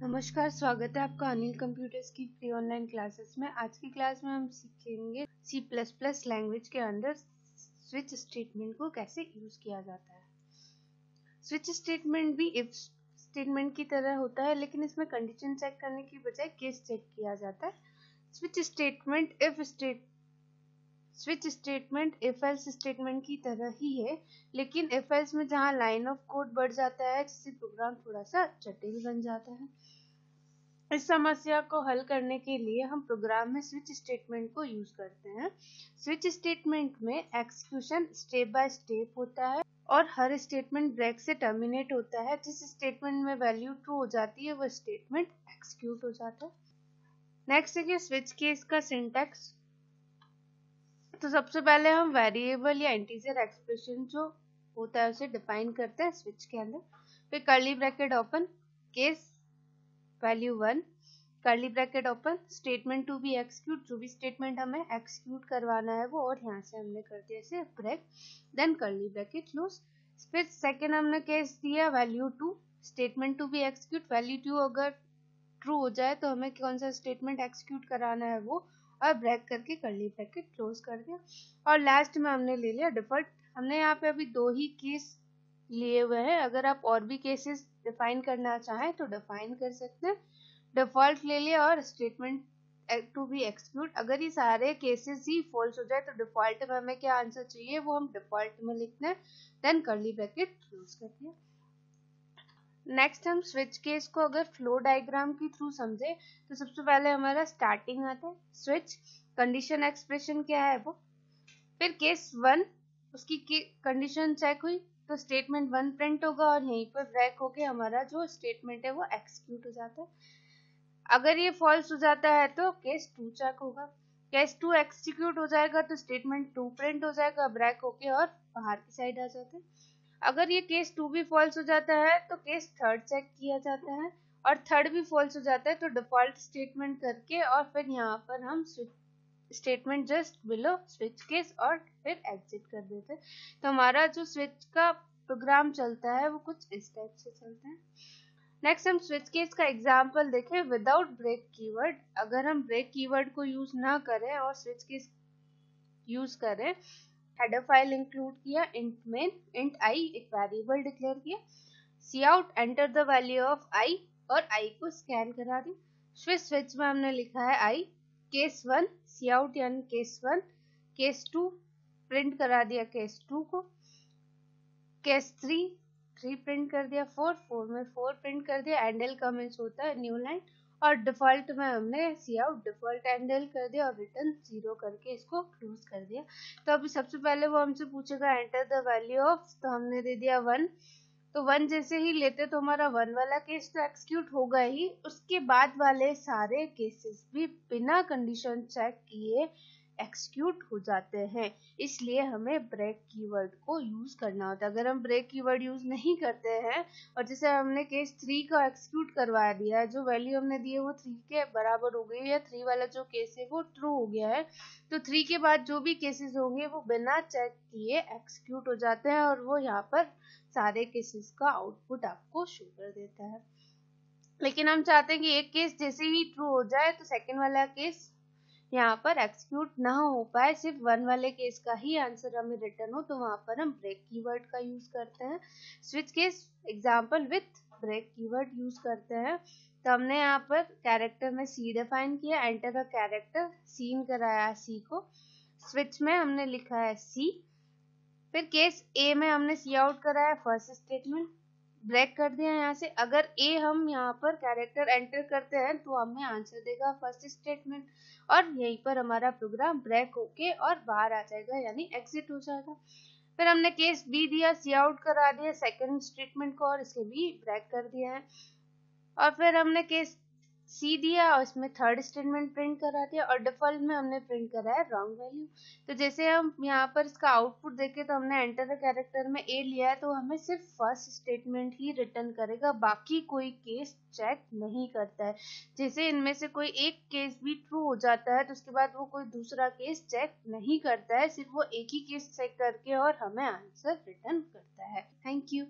नमस्कार, स्वागत है आपका अनिल कंप्यूटर्स की फ्री ऑनलाइन क्लासेस में। आज की क्लास में हम सीखेंगे C++ लैंग्वेज के अंदर स्विच स्टेटमेंट को कैसे यूज किया जाता है। स्विच स्टेटमेंट भी इफ स्टेटमेंट की तरह होता है, लेकिन इसमें कंडीशन चेक करने की बजाय केस चेक किया जाता है। Switch statement if else statement की तरह ही है, लेकिन इफ एल्स में जहाँ लाइन ऑफ कोड बढ़ जाता है, जिससे प्रोग्राम थोड़ा सा जटिल बन जाता है। इस समस्या को हल करने के लिए हम प्रोग्राम में स्विच स्टेटमेंट को यूज करते हैं। स्विच स्टेटमेंट में एक्सक्यूशन स्टेप बाय स्टेप होता है और हर स्टेटमेंट ब्रेक से टर्मिनेट होता है। जिस स्टेटमेंट में वैल्यू ट्रू हो जाती है वो स्टेटमेंट एक्सिक्यूट हो जाता है। नेक्स्ट है स्विच केस का सिंटैक्स। तो सबसे पहले हम वेरिएबल या इंटीजर एक्सप्रेशन जो होता है उसे डिफाइन करते हैं स्विच के अंदर। फिर curly bracket open, case value 1, curly bracket open, statement to be execute, जो भी स्टेटमेंट हमें एक्सिक्यूट करवाना है वो, और यहाँ से हमने कर दिया इसे break, then curly bracket close. फिर सेकेंड हमने केस दिया value 2, statement to be execute, value 2 अगर ट्रू हो जाए तो हमें कौन सा स्टेटमेंट एक्सिक्यूट कराना है वो, और ब्रेक करके कर्ली ब्रैकेट क्लोज कर दिया। और लास्ट में हमने ले लिया डिफॉल्ट। हमने यहाँ पे अभी 2 ही केस लिए हुए हैं, अगर आप और भी केसेस डिफाइन करना चाहें तो डिफाइन कर सकते हैं। डिफॉल्ट ले लिया और स्टेटमेंट टू बी एक्सिक्यूट। अगर ये सारे केसेस ही फॉल्स हो जाए तो डिफॉल्ट में हमें क्या आंसर चाहिए वो हम डिफॉल्ट में लिखना है, देन कर्ली ब्रैकेट क्लोज कर दिया। नेक्स्ट हम स्विच केस को अगर फ्लो डायग्राम के थ्रू समझे तो सबसे पहले हमारा स्टार्टिंग आता है स्विच, कंडीशन एक्सप्रेशन क्या है वो, फिर केस 1 उसकी कंडीशन चेक हुई तो स्टेटमेंट 1 प्रिंट होगा और यहीं पर ब्रेक होके हमारा जो स्टेटमेंट है वो एक्सिक्यूट हो जाता है। अगर ये फॉल्स हो जाता है तो केस 2 चेक होगा, केस 2 एक्सिक्यूट हो जाएगा तो स्टेटमेंट 2 प्रिंट हो जाएगा ब्रेक होके और बाहर की साइड आ जाता है। अगर ये केस 2 भी फॉल्स हो जाता है तो केस 3 चेक किया जाता है, और 3 भी फॉल्स हो जाता है तो डिफॉल्ट स्टेटमेंट करके और फिर यहाँ पर हम statement just below switch case और फिर एग्जिट कर देते हैं। तो हमारा जो स्विच का प्रोग्राम चलता है वो कुछ इस टाइप से चलता है। नेक्स्ट हम स्विच केस का एग्जांपल देखें विदाउट ब्रेक कीवर्ड। अगर हम ब्रेक कीवर्ड को यूज ना करें और स्विच केस यूज करें, हेडर फाइल इंक्लूड किया, इंट मेन, इंट आई एक वेरिएबल डिक्लेयर किया, cout enter the value of i और आई को स्कैन करा दी। फिर स्विच में हमने लिखा है आई, केस 1 सी आउट यानी केस 1, केस 2 प्रिंट करा दिया केस 2 को, केस 3 प्रिंट कर दिया, 4 में 4 प्रिंट कर दिया, एंडल कमेंट्स होता है न्यू लाइन, और डिफॉल्ट में हमने सी आउट डिफॉल्ट एंडल कर दिया और रिटर्न 0 करके इसको क्लोज कर दिया। तो अभी सबसे पहले वो हमसे पूछेगा एंटर द वैल्यू ऑफ, तो हमने दे दिया 1, तो 1 जैसे ही लेते तो हमारा 1 वाला केस तो एक्सिक्यूट होगा ही, उसके बाद वाले सारे केसेस भी बिना कंडीशन चेक किए एक्सिक्यूट हो जाते हैं। इसलिए हमें ब्रेक कीवर्ड को यूज करना होता है। अगर हम ब्रेक कीवर्ड यूज नहीं करते हैं और जैसे हमने केस 3 का एक्सिक्यूट करवा दिया है, जो वैल्यू हमने दी है वो 3 के बराबर हो गई है, 3 वाला जो केस है वो ट्रू हो गया है, तो 3 के बाद जो भी केसेस होंगे वो बिना चेक किए एक्सिक्यूट हो जाते हैं और वो यहाँ पर सारे केसेस का आउटपुट आपको शो कर देता है। लेकिन हम चाहते हैं कि एक केस जैसे ही ट्रू हो जाए तो सेकंड वाला केस यहाँ पर एक्सिक्यूट ना हो पाए, सिर्फ 1 वाले केस का ही आंसर हमें रिटर्न हो, तो वहां पर हम ब्रेक कीवर्ड का यूज करते हैं। Switch case example with break keyword use करते हैं। तो हमने यहाँ पर कैरेक्टर में सी डिफाइन किया, एंटर अ कैरेक्टर, सीन कराया सी को, स्विच में हमने लिखा है सी, फिर केस ए में हमने सी आउट कराया फर्स्ट स्टेटमेंट, ब्रेक कर दिया यहाँ से। अगर ए हम यहाँ पर कैरेक्टर एंटर करते हैं तो हमें आंसर देगा फर्स्ट स्टेटमेंट, और यहीं पर हमारा प्रोग्राम ब्रेक होके और बाहर आ जाएगा यानी एग्जिट हो जाएगा। फिर हमने केस बी दिया, सी आउट करा दिया सेकंड स्टेटमेंट को और इसे भी ब्रेक कर दिया है, और फिर हमने केस सी दिया और इसमें थर्ड स्टेटमेंट प्रिंट करा दिया, और डिफॉल्ट में हमने प्रिंट कराया रॉन्ग वैल्यू। तो जैसे हम यहाँ पर इसका आउटपुट देखें तो हमने एंटर द कैरेक्टर में ए लिया है, तो हमें सिर्फ फर्स्ट स्टेटमेंट ही रिटर्न करेगा, बाकी कोई केस चेक नहीं करता है। जैसे इनमें से कोई एक केस भी ट्रू हो जाता है तो उसके बाद वो कोई दूसरा केस चेक नहीं करता है, सिर्फ वो एक ही केस चेक करके और हमें आंसर रिटर्न करता है। Thank you.